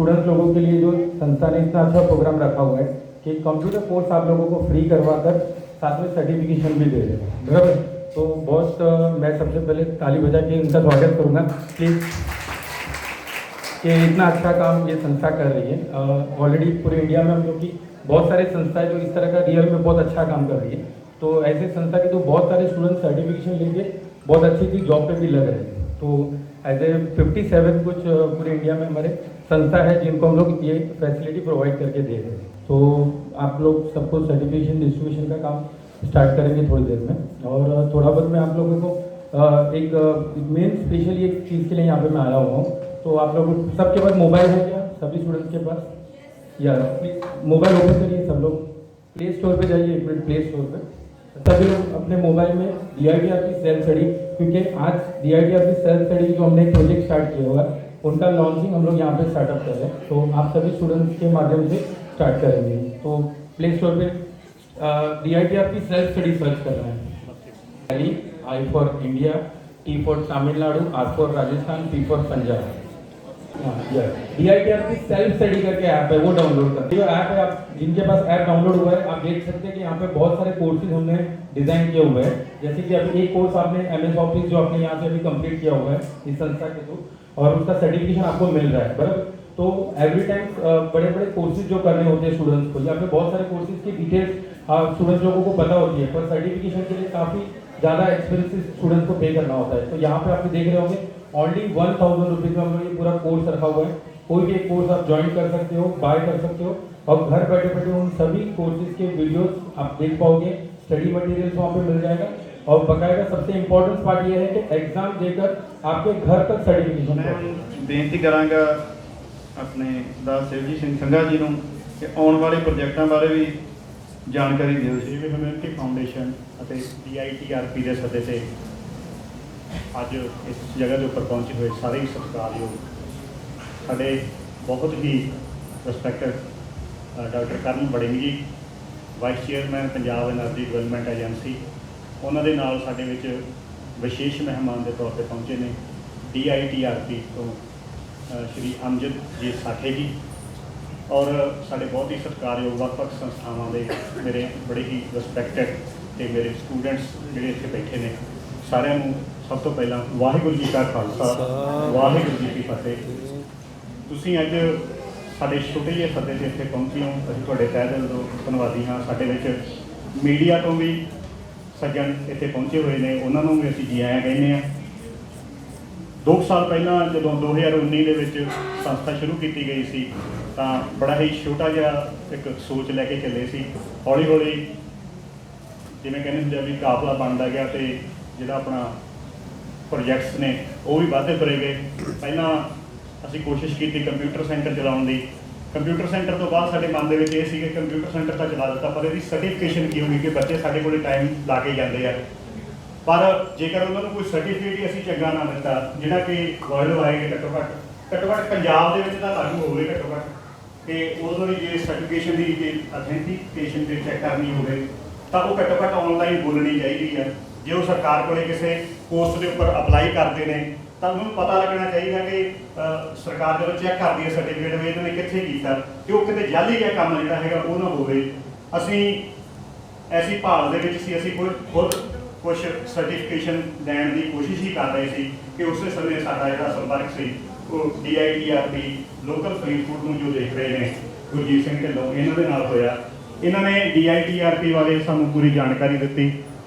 Students लोगों के लिए जो संस्था ने इतना अच्छा प्रोग्राम रखा हुआ है कि कंप्यूटर कोर्स आप लोगों को फ्री करवा कर साथ में सर्टिफिकेशन भी दे रहे हैं, बराबर। तो बहुत मैं सबसे पहले ताली बजा के उनका स्वागत करूँगा प्लीज़, कि इतना अच्छा काम ये संस्था कर रही है। ऑलरेडी पूरे इंडिया में हम लोग की बहुत सारे संस्थाएं जो इस तरह का रियल में बहुत अच्छा काम कर रही है, तो ऐसे संस्था के तो बहुत सारे स्टूडेंट सर्टिफिकेशन लेके बहुत अच्छी सी जॉब पे भी लग रहे हैं। तो एज ए 57 कुछ पूरे इंडिया में हमारे संस्था है जिनको हम लोग ये फैसिलिटी प्रोवाइड करके दे रहे हैं। तो आप लोग सबको सर्टिफिकेशन डिस्ट्रीब्यूशन का काम स्टार्ट करेंगे थोड़ी देर में, और थोड़ा बहुत मैं आप लोगों को एक मेन स्पेशल एक चीज़ के लिए यहाँ पे मैं आया हुआ हूँ। तो आप लोग सबके पास मोबाइल है क्या, सभी स्टूडेंट्स के पास? या प्लीज मोबाइल ओपन करिए सब लोग, प्ले स्टोर पे जाइए, एक मिनट प्ले स्टोर पे सभी लोग अपने मोबाइल में DITRP सेल्फ स्टडी, क्योंकि आज DITRP सेल्फ स्टडी जो हमने एक प्रोजेक्ट स्टार्ट किया हुआ है उनका लॉन्चिंग हम लोग यहाँ पे स्टार्टअप कर रहे हैं। तो आप सभी स्टूडेंट्स के माध्यम से स्टार्ट करेंगे। तो प्ले स्टोर पे DITRP सेल्फ स्टडी सर्च कर रहे हैं। I for India, T for Tamil Nadu, R for Rajasthan, P for Punjab. DITRP self study करके ऐप है, वो डाउनलोड करते हैं। ऐप है, आप जिनके पास ऐप डाउनलोड हुआ है आप देख सकते हैं कि यहाँ पे बहुत सारे कोर्सेज हमने डिजाइन किए हुए हैं। जैसे कि अभी एक कोर्स आपने MS ऑफिस जो आपने यहाँ से अभी कंप्लीट किया हुआ है इस संस्था के थ्रू, और उसका सर्टिफिकेशन आपको मिल रहा है, बराबर। तो एवरी टाइम बड़े बड़े कोर्सेज जो करने होते हैं स्टूडेंट्स को, यहाँ पे बहुत सारे कोर्सेज की डिटेल्स स्टूडेंट्स लोगों को पता होती है, पर सर्टिफिकेशन के लिए काफ़ी ज़्यादा एक्सपेंसिव स्टूडेंट्स को पे करना होता है। तो यहाँ पे आप देख रहे होंगे ऑनली 1000 रुपीज़ में हम लोग ये पूरा कोर्स रखा हुआ है। कोई भी एक कोर्स आप ज्वाइन कर सकते हो, बाय कर सकते हो, और घर बैठे बैठे उन सभी कोर्सेज के वीडियोस आप देख पाओगे। स्टडी मटेरियल्स वहाँ पे मिल जाएगा, और बकायदा सबसे इम्पोर्टेंट पार्ट ये है कि एग्जाम देकर आपके घर तक सर्टिफिकेशन। मैं बेनती करांगा अपने दास सेवजी सिंह संघा जी ਨੂੰ ਕਿ ਆਉਣ ਵਾਲੇ ਪ੍ਰੋਜੈਕਟਾਂ ਬਾਰੇ ਵੀ ਜਾਣਕਾਰੀ ਦਿਓ। ਜੀ ਵੀ ਕਮਿਊਨਿਟੀ ਫਾਊਂਡੇਸ਼ਨ ਅਤੇ DITRP ਦੇ ਸੱਦੇ ਤੇ ਅੱਜ ਇਸ ਜਗ੍ਹਾ ਦੇ ਉੱਪਰ ਪਹੁੰਚੇ ਹੋਏ ਸਾਰੇ ਹੀ ਸਤਿਕਾਰਯੋਗ ਸਾਡੇ ਬਹੁਤ ਹੀ ਰਿਸਪੈਕਟਡ ਡਾਕਟਰ ਕਰਨ ਵੜਿੰਗ ਜੀ, vice chairman Punjab energy development agency, ਉਹਨਾਂ ਦੇ ਨਾਲ ਸਾਡੇ ਵਿੱਚ ਵਿਸ਼ੇਸ਼ ਮਹਿਮਾਨ ਦੇ ਤੌਰ ਤੇ ਪਹੁੰਚੇ ਨੇ DITRP ਤੋਂ ਸ਼੍ਰੀ ਅਮਜਦ ਜੀ ਸਾਠੇ ਜੀ, ਔਰ ਸਾਡੇ ਬਹੁਤ ਹੀ ਸਤਿਕਾਰਯੋਗ ਵੱਖ-ਵੱਖ ਸੰਸਥਾਵਾਂ ਦੇ ਮੇਰੇ ਬੜੇ ਹੀ ਰਿਸਪੈਕਟਡ ਤੇ ਮੇਰੇ ਸਟੂਡੈਂਟਸ ਜਿਹੜੇ ਇੱਥੇ ਬੈਠੇ ਨੇ, ਸਾਰਿਆਂ ਨੂੰ ਸਭ ਤੋਂ ਪਹਿਲਾਂ ਵਾਹਿਗੁਰੂ ਜੀ ਕਾ ਖਾਲਸਾ, ਵਾਹਿਗੁਰੂ ਜੀ ਕੀ ਫਤਿਹ। ਤੁਸੀਂ ਅੱਜ ਸਾਡੇ ਛੋਟੇ ਜਿਹੇ ਸੱਦੇ 'ਤੇ ਇੱਥੇ ਪਹੁੰਚੇ ਹੋ, ਅਸੀਂ ਤੁਹਾਡੇ ਤਹਿ ਦਿਲ ਤੋਂ ਧੰਨਵਾਦੀ ਹਾਂ। ਸਾਡੇ ਵਿੱਚ ਮੀਡੀਆ ਤੋਂ ਵੀ ਸੱਜਣ ਇੱਥੇ ਪਹੁੰਚੇ ਹੋਏ ਨੇ, ਉਹਨਾਂ ਨੂੰ ਵੀ ਅਸੀਂ ਜੀ ਆਇਆਂ ਕਹਿੰਦੇ ਹਾਂ। 2 ਸਾਲ ਪਹਿਲਾਂ ਜਦੋਂ 2019 ਦੇ ਵਿੱਚ ਸੰਸਥਾ ਸ਼ੁਰੂ ਕੀਤੀ ਗਈ ਸੀ ਤਾਂ ਬੜਾ ਹੀ ਛੋਟਾ ਜਿਹਾ ਇੱਕ ਸੋਚ ਲੈ ਕੇ ਚੱਲੇ ਸੀ। ਹੌਲੀ ਹੌਲੀ ਜਿਵੇਂ ਕਹਿੰਦੇ ਹੁੰਦੇ ਆ ਵੀ ਕਾਫਲਾ ਬਣਦਾ ਗਿਆ, ਅਤੇ ਜਿਹੜਾ ਆਪਣਾ ਪ੍ਰੋਜੈਕਟਸ ਨੇ ਉਹ ਵੀ ਵੱਧਦੇ ਤੁਰੇ ਗਏ। ਪਹਿਲਾਂ ਅਸੀਂ ਕੋਸ਼ਿਸ਼ ਕੀਤੀ ਕੰਪਿਊਟਰ ਸੈਂਟਰ ਚਲਾਉਣ ਦੀ। ਕੰਪਿਊਟਰ ਸੈਂਟਰ ਤੋਂ ਬਾਅਦ ਸਾਡੇ ਮਨ ਦੇ ਵਿੱਚ ਇਹ ਸੀ ਕਿ ਕੰਪਿਊਟਰ ਸੈਂਟਰ ਤਾਂ ਚਲਾ ਦਿੱਤਾ, ਪਰ ਇਹਦੀ ਸਰਟੀਫਿਕੇਸ਼ਨ ਕੀ ਹੋਊਗੀ ਕਿ ਬੱਚੇ ਸਾਡੇ ਕੋਲ ਟਾਈਮ ਲਾ ਕੇ ਜਾਂਦੇ ਆ, ਪਰ ਜੇਕਰ ਉਹਨਾਂ ਨੂੰ ਕੋਈ ਸਰਟੀਫਿਕੇਟ ਹੀ ਅਸੀਂ ਚੰਗਾ ਨਾ ਦਿੱਤਾ ਜਿਹੜਾ ਕਿ ਵਰਲਡ ਵਾਈਡ ਘੱਟੋ ਘੱਟ ਪੰਜਾਬ ਦੇ ਵਿੱਚ ਤਾਂ ਲਾਗੂ ਹੋਵੇ ਘੱਟੋ ਘੱਟ, ਕਿ ਉਦੋਂ ਦੀ ਜੇ ਸਰਟੀਫਿਕੇਸ਼ਨ ਦੀ ਜੇ ਅਥੈਂਟੀਕੇਸ਼ਨ ਜੇ ਚੈੱਕ ਕਰਨੀ ਹੋਵੇ ਤਾਂ ਉਹ ਘੱਟੋ ਘੱਟ ਆਨਲਾਈਨ ਬੋਲਣੀ ਚਾਹੀਦੀ ਹੈ। ਜੇ ਉਹ ਸਰਕਾਰ ਕੋਲੇ ਕਿਸੇ ਪੋਸਟ ਦੇ ਉੱਪਰ ਅਪਲਾਈ ਕਰਦੇ ਨੇ ਤਾਂ ਉਹਨੂੰ ਪਤਾ ਲੱਗਣਾ ਚਾਹੀਦਾ ਕਿ ਸਰਕਾਰ ਜਦੋਂ ਚੈੱਕ ਕਰਦੀ ਹੈ ਸਰਟੀਫਿਕੇਟ ਵੀ ਇਹਨਾਂ ਨੇ ਕਿੱਥੇ ਕੀਤਾ, ਕਿ ਉਹ ਕਿਤੇ ਜਾਲੀ ਜਿਹਾ ਕੰਮ ਜਿਹੜਾ ਹੈਗਾ ਉਹ ਨਾ ਹੋਵੇ। ਅਸੀਂ ਐਸੀ ਭਾਲ ਦੇ ਵਿੱਚ ਸੀ, ਅਸੀਂ ਖੁਦ ਕੁਛ ਸਰਟੀਫਿਕੇਸ਼ਨ ਲੈਣ ਦੀ ਕੋਸ਼ਿਸ਼ ਹੀ ਕਰ ਰਹੇ ਸੀ ਕਿ ਉਸੇ ਸਮੇਂ ਸਾਡਾ ਜਿਹੜਾ ਸੰਪਰਕ ਸੀ ਉਹ DITRP ਲੋਕਲ ਫਰੀਦਕੋਟ ਨੂੰ ਜੋ ਦੇਖ ਰਹੇ ਨੇ ਗੁਰਜੀਤ ਸਿੰਘ ਢਿੱਲੋਂ, ਇਹਨਾਂ ਦੇ ਨਾਲ ਹੋਇਆ। ਇਹਨਾਂ ਨੇ DITRP ਬਾਰੇ ਸਾਨੂੰ ਪੂਰੀ ਜਾਣਕਾਰੀ ਦਿੱਤੀ,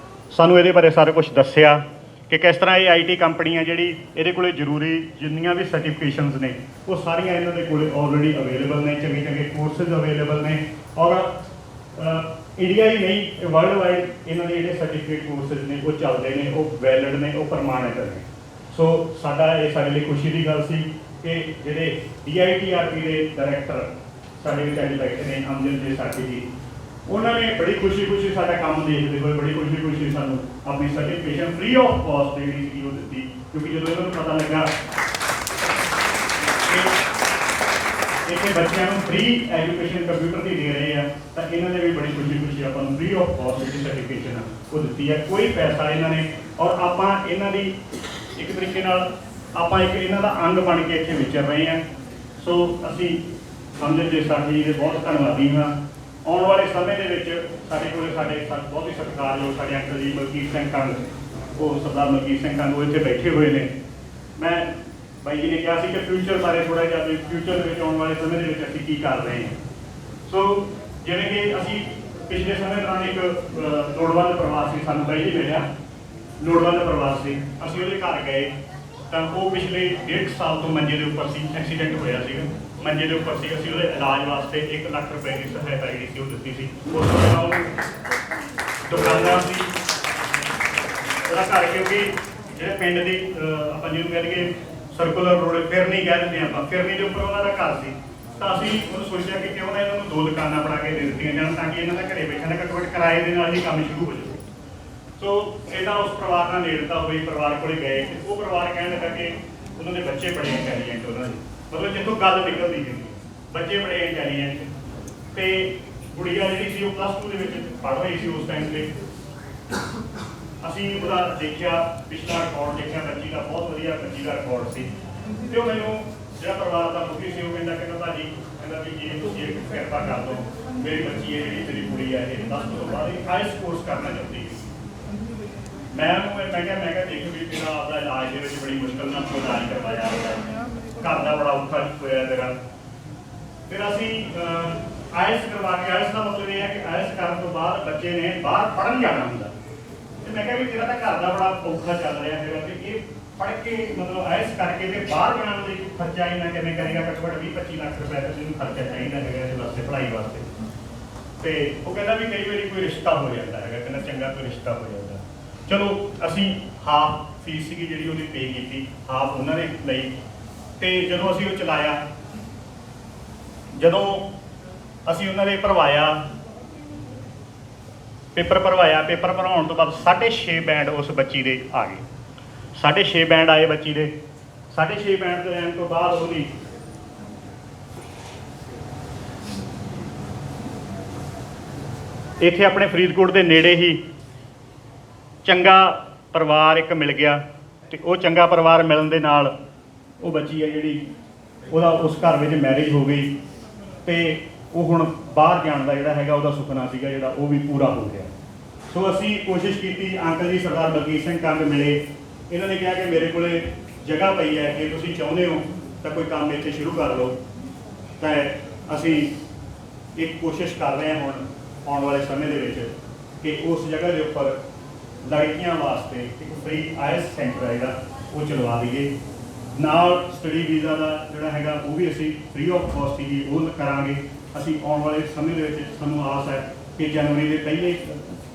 ਸਾਨੂੰ ਇਹਦੇ ਬਾਰੇ ਸਾਰਾ ਕੁਝ ਦੱਸਿਆ ਕਿ ਕਿਸ ਤਰ੍ਹਾਂ ਇਹ IT ਕੰਪਨੀਆਂ ਜਿਹੜੀ ਇਹਦੇ ਕੋਲੇ ਜ਼ਰੂਰੀ ਜਿੰਨੀਆਂ ਵੀ ਸਰਟੀਫਿਕੇਸ਼ਨਸ ਨੇ ਉਹ ਸਾਰੀਆਂ ਇਹਨਾਂ ਦੇ ਕੋਲੇ ਆਲਰੇਡੀ ਅਵੇਲੇਬਲ ਨੇ, ਚੰਗੇ ਚੰਗੇ ਕੋਰਸਿਸ ਅਵੇਲੇਬਲ ਨੇ, ਔਰ ਇੰਡੀਆ ਹੀ ਨਹੀਂ ਵਰਲਡ ਵਾਈਡ ਇਹਨਾਂ ਦੇ ਜਿਹੜੇ ਸਰਟੀਫਿਕੇਟ ਕੋਰਸਿਸ ਨੇ ਉਹ ਚੱਲਦੇ ਨੇ, ਉਹ ਵੈਲਿਡ ਨੇ, ਉਹ ਪ੍ਰਮਾਣਿਤ ਨੇ। ਸੋ ਸਾਡਾ ਇਹ ਸਾਡੇ ਲਈ ਖੁਸ਼ੀ ਦੀ ਗੱਲ ਸੀ ਕਿ ਜਿਹੜੇ DITRP ਦੇ ਡਾਇਰੈਕਟਰ ਸਾਡੇ ਵਿੱਚ ਅੱਜ ਬੈਠੇ ਨੇ ਅਮਜਦ ਜੀ ਸਾਠੇ ਜੀ, ਉਹਨਾਂ ਨੇ ਬੜੀ ਖੁਸ਼ੀ ਸਾਡਾ ਕੰਮ ਦੇਖਦੇ ਹੋਏ ਬੜੀ ਖੁਸ਼ੀ ਸਾਨੂੰ ਆਪਣੀ ਸਰਟੀਫਿਕੇਸ਼ਨ ਫ੍ਰੀ ਆਫ ਕਾਸਟ ਜਿਹੜੀ ਸੀ ਉਹ ਦਿੱਤੀ, ਕਿਉਂਕਿ ਜਦੋਂ ਇਹਨਾਂ ਨੂੰ ਪਤਾ ਲੱਗਾ ਕਿ ਇੱਥੇ ਬੱਚਿਆਂ ਨੂੰ ਫ੍ਰੀ ਐਜੂਕੇਸ਼ਨ ਕੰਪਿਊਟਰ ਦੀ ਦੇ ਰਹੇ ਆ ਤਾਂ ਇਹਨਾਂ ਨੇ ਵੀ ਬੜੀ ਖੁਸ਼ੀ ਆਪਾਂ ਨੂੰ ਫ੍ਰੀ ਆਫ ਕਾਸਟ ਜਿਹੜੀ ਸਰਟੀਫਿਕੇਸ਼ਨ ਆ ਉਹ ਦਿੱਤੀ ਹੈ, ਕੋਈ ਪੈਸਾ ਇਹਨਾਂ ਨੇ। ਔਰ ਆਪਾਂ ਇਹਨਾਂ ਦੀ ਇੱਕ ਤਰੀਕੇ ਨਾਲ ਆਪਾਂ ਇੱਕ ਇਹਨਾਂ ਦਾ ਅੰਗ ਬਣ ਕੇ ਇੱਥੇ ਵਿਚਰ ਰਹੇ ਹਾਂ। ਸੋ ਅਸੀਂ ਸਮਝਣ ਦੇ ਸਾਥੀ ਜੀ ਦੇ ਬਹੁਤ ਧੰਨਵਾਦੀ ਹਾਂ। ਆਉਣ ਵਾਲੇ ਸਮੇਂ ਦੇ ਵਿੱਚ ਸਾਡੇ ਕੋਲ ਬਹੁਤ ਹੀ ਸਤਿਕਾਰਯੋਗ ਸਾਡੇ ਅੰਕਲ ਜੀ ਮਲਕੀਤ ਸਿੰਘ ਕੰਗ, ਉਹ ਸਰਦਾਰ ਮਲਕੀਤ ਸਿੰਘ ਕੰਗ, ਉਹ ਇੱਥੇ ਬੈਠੇ ਹੋਏ ਨੇ। ਮੈਂ ਬਾਈ ਜੀ ਨੇ ਕਿਹਾ ਸੀ ਕਿ ਫਿਊਚਰ ਬਾਰੇ ਥੋੜ੍ਹਾ ਜਿਹਾ, ਫਿਊਚਰ ਦੇ ਵਿੱਚ ਆਉਣ ਵਾਲੇ ਸਮੇਂ ਦੇ ਵਿੱਚ ਅਸੀਂ ਕੀ ਕਰ ਰਹੇ ਹਾਂ। ਸੋ ਜਿਵੇਂ ਕਿ ਅਸੀਂ ਪਿਛਲੇ ਸਮੇਂ ਦੌਰਾਨ ਇੱਕ ਲੋੜਵੰਦ ਪ੍ਰਵਾਸੀ ਸਾਨੂੰ ਬਾਈ ਜੀ ਮਿਲਿਆ, ਲੋੜਵੰਦ ਪ੍ਰਵਾਸੀ, ਅਸੀਂ ਉਹਦੇ ਘਰ ਗਏ ਤਾਂ ਉਹ ਪਿਛਲੇ 1.5 ਸਾਲ ਤੋਂ ਮੰਜੇ ਦੇ ਉੱਪਰ ਸੀ, ਐਕਸੀਡੈਂਟ ਹੋਇਆ ਸੀਗਾ, ਮੰਜੇ ਦੇ ਉੱਪਰ ਸੀ। ਅਸੀਂ ਉਹਦੇ ਇਲਾਜ ਵਾਸਤੇ 1 ਲੱਖ ਰੁਪਏ ਦੀ ਸਹਾਇਤਾ ਜਿਹੜੀ ਸੀ ਉਹ ਦਿੱਤੀ ਸੀ। ਉਸ ਤੋਂ ਪਹਿਲਾਂ ਉਹਨੂੰ ਦੁਕਾਨਦਾਰ ਸੀ ਉਹਦਾ ਘਰ, ਕਿਉਂਕਿ ਜਿਹੜੇ ਪਿੰਡ ਦੀ ਆਪਾਂ ਜਿਹਨੂੰ ਕਹਿ ਲਈਏ ਸਰਕੂਲਰ ਰੋਡ, ਫਿਰਨੀ ਕਹਿ ਦਿੰਦੇ ਆਪਾਂ, ਫਿਰਨੀ ਦੇ ਉੱਪਰ ਉਹਨਾਂ ਦਾ ਘਰ ਸੀ। ਤਾਂ ਅਸੀਂ ਉਹਨੂੰ ਸੋਚਿਆ ਕਿ ਕਿਉਂ ਨਾ ਇਹਨਾਂ ਨੂੰ 2 ਦੁਕਾਨਾਂ ਬਣਾ ਕੇ ਦੇ ਦਿੱਤੀਆਂ ਜਾਣ ਤਾਂ ਕਿ ਇਹਨਾਂ ਦਾ ਘਰੇ ਬੈਠਣ ਦਾ ਘੱਟੋ ਘੱਟ ਕਿਰਾਏ ਦੇ ਨਾਲ ਹੀ ਕੰਮ ਸ਼ੁਰੂ ਹੋ ਜਾਵੇ। ਸੋ ਇਹਦਾ ਉਸ ਪਰਿਵਾਰ ਨਾਲ ਨੇੜਤਾ ਹੋਈ, ਪਰਿਵਾਰ ਕੋਲੇ ਗਏ, ਉਹ ਪਰਿਵਾਰ ਕਹਿਣ ਲੱਗਾ ਕਿ ਉਹਨਾਂ ਦੇ ਬੱਚੇ ਬੜੇ ਇੰਟੈਲੀਜੈਂਟ, ਉਹਨਾਂ ਦੇ ਮਤਲਬ ਜਿੱਥੋਂ ਗੱਲ ਨਿਕਲਦੀ ਸੀ ਬੱਚੇ ਬੜੇ ਇੰਟੈਲੀਜੈਂਟ, ਤੇ ਗੁੜੀਆ ਜਿਹੜੀ ਸੀ ਉਹ +2 ਦੇ ਵਿੱਚ ਪੜ੍ਹ ਰਹੀ ਸੀ ਉਸ ਟਾਈਮ ਤੇ। ਅਸੀਂ ਉਹਦਾ ਦੇਖਿਆ, ਪਿਛਲਾ ਰਿਕਾਰਡ ਦੇਖਿਆ ਬੱਚੀ ਦਾ, ਬਹੁਤ ਵਧੀਆ ਬੱਚੀ ਦਾ ਰਿਕਾਰਡ ਸੀ। ਤੇ ਉਹ ਮੈਨੂੰ ਜਿਹੜਾ ਪਰਿਵਾਰ ਦਾ ਮੁਖੀ ਸੀ ਉਹ ਕਹਿੰਦਾ ਭਾਜੀ, ਕਹਿੰਦਾ ਵੀ ਜੇ ਤੁਸੀਂ ਇੱਕ ਕਿਰਪਾ ਕਰ ਦਿਓ, ਮੇਰੀ ਬੱਚੀ ਹੈ ਜਿਹੜੀ, ਮੇਰੀ ਕੁੜੀ ਹੈ ਇਹ 10 ਤੋਂ ਬਾਅਦ ਆਈਲੈਟਸ ਕੋਰਸ ਕਰਨਾ ਚਾਹੁੰਦੀ ਹੈ। ਮੈਂ ਕਿਹਾ ਦੇਖ ਵੀ ਤੇਰਾ ਆਪਦਾ ਇਲਾਜ ਦੇ ਵਿੱਚ ਬੜੀ ਮੁਸ਼ਕਲ ਨਾਲ ਤੂੰ ਇਲਾਜ ਕਰਵਾਇਆ, ਘਰ ਦਾ ਬੜਾ ਔਖਾ ਹੋਇਆ ਤੇਰਾ। ਫਿਰ ਅਸੀਂ ਆਈਲੈਟਸ ਕਰਵਾ ਕੇ, ਆਈਲੈਟਸ ਦਾ ਮਤਲਬ ਇਹ ਹੈ ਕਿ ਆਈਲੈਟਸ ਕਰਨ ਤੋਂ ਬਾਅਦ ਬੱਚੇ ਨੇ ਬਾਹਰ ਪੜ੍ਹਨ ਜਾਣਾ ਹੁੰਦਾ। ਤੇ ਮੈਂ ਕਿਹਾ ਵੀ ਤੇਰਾ ਤਾਂ ਘਰ ਦਾ ਬੜਾ ਔਖਾ ਚੱਲ ਰਿਹਾ ਹੈਗਾ, ਤੇ ਇਹ ਪੜ੍ਹ ਕੇ ਮਤਲਬ ਆਈਲੈਟਸ ਕਰਕੇ ਤੇ ਬਾਹਰ ਜਾਣ ਲਈ ਖਰਚਾ ਇੰਨਾ ਕਿਵੇਂ ਕਰੇਗਾ? ਘੱਟੋ ਘੱਟ 20-25 ਲੱਖ ਰੁਪਏ ਦਾ ਤੈਨੂੰ ਖਰਚਾ ਚਾਹੀਦਾ ਹੈਗਾ ਇਹਦੇ ਵਾਸਤੇ, ਪੜ੍ਹਾਈ ਵਾਸਤੇ। ਤੇ ਉਹ ਕਹਿੰਦਾ ਵੀ ਕਈ ਵਾਰੀ ਕੋਈ ਰਿਸ਼ਤਾ ਹੋ ਜਾਂਦਾ ਹੈਗਾ, ਕਹਿੰਦਾ ਚੰਗਾ ਕੋਈ ਰਿਸ਼ਤਾ ਹੋ ਜਾਂਦਾ। ਚਲੋ ਅਸੀਂ ਹਾਫ ਫੀਸ ਸੀਗੀ ਜਿਹੜੀ ਉਹਦੀ ਪੇ ਕੀਤੀ, ਹਾਫ ਉਹਨਾਂ ਨੇ ਲਈ। ਤੇ ਜਦੋਂ ਅਸੀਂ ਉਹ ਚਲਾਇਆ, ਜਦੋਂ ਅਸੀਂ ਉਹਨਾਂ ਦੇ ਭਰਵਾਇਆ, ਪੇਪਰ ਭਰਵਾਇਆ, ਪੇਪਰ ਭਰਾਉਣ ਤੋਂ ਬਾਅਦ 6.5 ਬੈਂਡ ਉਸ ਬੱਚੀ ਦੇ ਆ ਗਏ। 6.5 ਬੈਂਡ ਆਏ ਬੱਚੀ ਦੇ। 6.5 ਬੈਂਡ ਦੇ ਆਉਣ ਤੋਂ ਬਾਅਦ ਉਹਦੀ ਇੱਥੇ ਆਪਣੇ ਫਰੀਦਕੋਟ ਦੇ ਨੇੜੇ ਹੀ ਚੰਗਾ ਪਰਿਵਾਰ ਇੱਕ ਮਿਲ ਗਿਆ, ਤੇ ਉਹ ਚੰਗਾ ਪਰਿਵਾਰ ਮਿਲਣ ਦੇ ਨਾਲ ਉਹ ਬੱਚੀ ਹੈ ਜਿਹੜੀ, ਉਹਦਾ ਉਸ ਘਰ ਵਿੱਚ ਮੈਰਿਜ ਹੋ ਗਈ, ਤੇ ਉਹ ਹੁਣ ਬਾਹਰ ਜਾਣ ਦਾ ਜਿਹੜਾ ਹੈਗਾ ਉਹਦਾ ਸੁਪਨਾ ਸੀਗਾ ਜਿਹੜਾ, ਉਹ ਵੀ ਪੂਰਾ ਹੋ ਗਿਆ। ਸੋ ਅਸੀਂ ਕੋਸ਼ਿਸ਼ ਕੀਤੀ, ਅੰਕਲ ਜੀ ਸਰਦਾਰ ਮਲਕੀਤ ਸਿੰਘ ਕੰਗ ਮਿਲੇ, ਇਹਨਾਂ ਨੇ ਕਿਹਾ ਕਿ ਮੇਰੇ ਕੋਲੇ ਜਗ੍ਹਾ ਪਈ ਹੈ, ਜੇ ਤੁਸੀਂ ਚਾਹੁੰਦੇ ਹੋ ਤਾਂ ਕੋਈ ਕੰਮ ਇੱਥੇ ਸ਼ੁਰੂ ਕਰ ਲਓ। ਤਾਂ ਅਸੀਂ ਇੱਕ ਕੋਸ਼ਿਸ਼ ਕਰ ਰਹੇ ਹਾਂ ਹੁਣ ਆਉਣ ਵਾਲੇ ਸਮੇਂ ਦੇ ਵਿੱਚ ਕਿ ਉਸ ਜਗ੍ਹਾ ਦੇ ਉੱਪਰ ਲੜਕੀਆਂ ਵਾਸਤੇ ਇੱਕ ਫ੍ਰੀ ਆਈਲੈਟਸ ਸੈਂਟਰ ਹੈ ਜਿਹੜਾ ਉਹ ਚਲਵਾ ਦਈਏ। ਨਾਲ ਸਟੱਡੀ ਵੀਜ਼ਾ ਦਾ ਜਿਹੜਾ ਹੈਗਾ ਉਹ ਵੀ ਅਸੀਂ ਫ੍ਰੀ ਆਫ ਕਾਸਟ ਹੀ ਉਹ ਕਰਾਂਗੇ। ਅਸੀਂ ਆਉਣ ਵਾਲੇ ਸਮੇਂ ਦੇ ਵਿੱਚ ਸਾਨੂੰ ਆਸ ਹੈ ਕਿ ਜਨਵਰੀ ਦੇ ਪਹਿਲੇ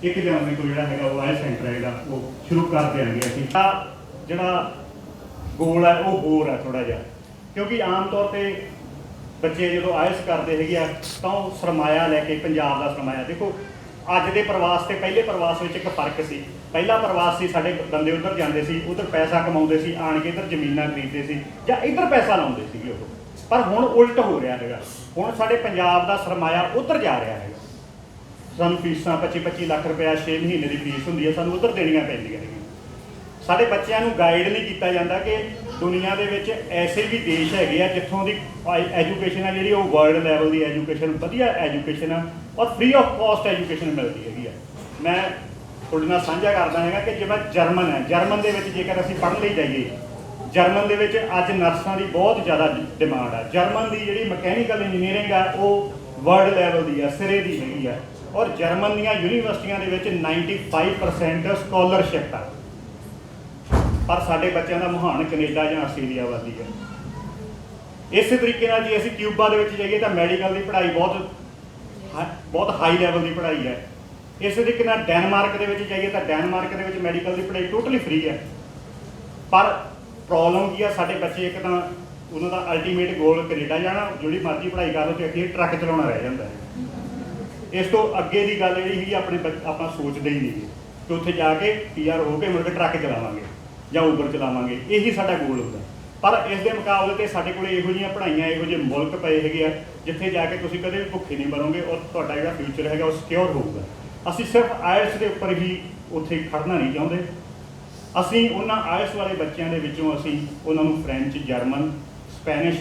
1 ਜਨਵਰੀ ਤੋਂ ਜਿਹੜਾ ਹੈਗਾ ਉਹ ਆਈਲੈਟਸ ਸੈਂਟਰ ਹੈਗਾ ਉਹ ਸ਼ੁਰੂ ਕਰ ਦਿਆਂਗੇ। ਅਸੀਂ ਜਿਹੜਾ ਗੋਲ ਹੈ ਉਹ ਹੋਰ ਹੈ ਥੋੜ੍ਹਾ ਜਿਹਾ, ਕਿਉਂਕਿ ਆਮ ਤੌਰ 'ਤੇ ਬੱਚੇ ਜਦੋਂ ਆਈਲੈਟਸ ਕਰਦੇ ਹੈਗੇ ਆ ਤਾਂ ਉਹ ਸਰਮਾਇਆ ਲੈ ਕੇ, ਪੰਜਾਬ ਦਾ ਸਰਮਾਇਆ ਦੇਖੋ, ਅੱਜ ਦੇ ਪ੍ਰਵਾਸ ਤੇ ਪਹਿਲੇ ਪ੍ਰਵਾਸ ਵਿੱਚ ਇੱਕ ਫਰਕ ਸੀ। ਪਹਿਲਾ ਪ੍ਰਵਾਸ ਸੀ, ਸਾਡੇ ਬੰਦੇ ਉੱਧਰ ਜਾਂਦੇ ਸੀ, ਉੱਧਰ ਪੈਸਾ ਕਮਾਉਂਦੇ ਸੀ, ਆਣ ਕੇ ਇੱਧਰ ਜ਼ਮੀਨਾਂ ਖਰੀਦਦੇ ਸੀ ਜਾਂ ਇੱਧਰ ਪੈਸਾ ਲਾਉਂਦੇ ਸੀਗੇ ਉਹ। ਪਰ ਹੁਣ ਉਲਟ ਹੋ ਰਿਹਾ ਹੈਗਾ, ਹੁਣ ਸਾਡੇ ਪੰਜਾਬ ਦਾ ਸਰਮਾਇਆ ਉੱਧਰ ਜਾ ਰਿਹਾ ਹੈਗਾ। ਸਾਨੂੰ ਫੀਸਾਂ 25-25 ਲੱਖ ਰੁਪਇਆ 6 ਮਹੀਨੇ ਦੀ ਫੀਸ ਹੁੰਦੀ ਹੈ, ਸਾਨੂੰ ਉੱਧਰ ਦੇਣੀਆਂ ਪੈਂਦੀਆਂ ਹੈਗੀਆਂ। ਸਾਡੇ ਬੱਚਿਆਂ ਨੂੰ ਗਾਈਡ ਨਹੀਂ ਕੀਤਾ ਜਾਂਦਾ ਕਿ ਦੁਨੀਆ ਦੇ ਵਿੱਚ ਐਸੇ ਵੀ ਦੇਸ਼ ਹੈਗੇ ਆ ਜਿੱਥੋਂ ਦੀ ਐਜੂਕੇਸ਼ਨ ਆ ਜਿਹੜੀ ਉਹ ਵਰਲਡ ਲੈਵਲ ਦੀ ਐਜੂਕੇਸ਼ਨ, ਵਧੀਆ ਐਜੂਕੇਸ਼ਨ ਆ ਔਰ ਫ੍ਰੀ ਆਫ ਕਾਸਟ ਐਜੂਕੇਸ਼ਨ ਮਿਲਦੀ ਹੈਗੀ ਆ। ਮੈਂ ਤੁਹਾਡੇ ਨਾਲ ਸਾਂਝਾ ਕਰਦਾ ਹੈਗਾ ਕਿ ਜਿਵੇਂ ਜਰਮਨ ਹੈ, ਜਰਮਨ ਦੇ ਵਿੱਚ ਜੇਕਰ ਅਸੀਂ ਪੜ੍ਹਨ ਲਈ ਜਾਈਏ, ਜਰਮਨ ਦੇ ਵਿੱਚ ਅੱਜ ਨਰਸਾਂ ਦੀ ਬਹੁਤ ਜ਼ਿਆਦਾ ਡਿਮਾਂਡ ਆ। ਜਰਮਨ ਦੀ ਜਿਹੜੀ ਮਕੈਨੀਕਲ ਇੰਜੀਨੀਅਰਿੰਗ ਆ ਉਹ ਵਰਲਡ ਲੈਵਲ ਦੀ ਆ, ਸਿਰੇ ਦੀ ਹੈਗੀ ਆ। ਔਰ ਜਰਮਨ ਦੀਆਂ ਯੂਨੀਵਰਸਿਟੀਆਂ ਦੇ ਵਿੱਚ 95% ਸਕਾਲਰਸ਼ਿਪ ਆ। ਪਰ ਸਾਡੇ ਬੱਚਿਆਂ ਦਾ ਮੁਹਾਨ ਕੈਨੇਡਾ ਜਾਂ ਆਸਟ੍ਰੇਲੀਆ ਵੱਲ ਹੀ ਹੈ। ਇਸੇ ਤਰੀਕੇ ਨਾਲ ਜੇ ਅਸੀਂ ਕਿਊਬਾ ਦੇ ਵਿੱਚ ਜਾਈਏ ਤਾਂ ਮੈਡੀਕਲ ਦੀ ਪੜ੍ਹਾਈ ਬਹੁਤ ਹਾਈ ਲੈਵਲ ਦੀ ਪੜ੍ਹਾਈ ਹੈ। ਇਸੇ ਤਰੀਕੇ ਨਾਲ ਡੈਨਮਾਰਕ ਦੇ ਵਿੱਚ ਜਾਈਏ ਤਾਂ ਡੈਨਮਾਰਕ ਦੇ ਵਿੱਚ ਮੈਡੀਕਲ ਦੀ ਪੜ੍ਹਾਈ ਟੋਟਲੀ ਫ੍ਰੀ ਹੈ। ਪਰ ਪ੍ਰੋਬਲਮ ਕੀ ਆ, ਸਾਡੇ ਬੱਚੇ ਇੱਕ ਤਾਂ ਉਹਨਾਂ ਦਾ ਅਲਟੀਮੇਟ ਗੋਲ ਕੈਨੇਡਾ ਜਾਣਾ, ਜਿਹੜੀ ਮਰਜ਼ੀ ਪੜ੍ਹਾਈ ਕਰ ਲਓ, ਤੇ ਅੱਗੇ ਟਰੱਕ ਚਲਾਉਣਾ ਰਹਿ ਜਾਂਦਾ ਹੈ। ਇਸ ਤੋਂ ਅੱਗੇ ਦੀ ਗੱਲ ਜਿਹੜੀ ਹੈਗੀ ਆਪਾਂ ਸੋਚਦੇ ਹੀ ਨਹੀਂ ਕਿ ਉੱਥੇ ਜਾ ਕੇ PR ਹੋ ਕੇ ਮੁੜ ਕੇ ਟਰੱਕ ਚਲਾਵਾਂਗੇ ਜਾਂ ਊਬਰ ਚਲਾਵਾਂਗੇ, ਇਹੀ ਸਾਡਾ ਗੋਲ ਹੁੰਦਾ। ਪਰ ਇਸ ਦੇ ਮੁਕਾਬਲੇ 'ਤੇ ਸਾਡੇ ਕੋਲ ਇਹੋ ਜਿਹੀਆਂ ਪੜ੍ਹਾਈਆਂ, ਇਹੋ ਜਿਹੇ ਮੁਲਕ ਪਏ ਹੈਗੇ ਆ ਜਿੱਥੇ ਜਾ ਕੇ ਤੁਸੀਂ ਕਦੇ ਵੀ ਭੁੱਖੇ ਨਹੀਂ ਮਰੋਗੇ ਔਰ ਤੁਹਾਡਾ ਜਿਹੜਾ ਫਿਊਚਰ ਹੈਗਾ ਉਹ ਸਿਕਿਉਰ ਹੋਊਗਾ। ਅਸੀਂ ਸਿਰਫ ਆਇਲਸ ਦੇ ਉੱਪਰ ਹੀ ਉੱਥੇ ਖੜਨਾ ਨਹੀਂ ਚਾਹੁੰਦੇ। ਅਸੀਂ ਉਹਨਾਂ ਆਇਲਸ ਵਾਲੇ ਬੱਚਿਆਂ ਦੇ ਵਿੱਚੋਂ ਅਸੀਂ ਉਹਨਾਂ ਨੂੰ ਫ੍ਰੈਂਚ, ਜਰਮਨ, ਸਪੈਨਿਸ਼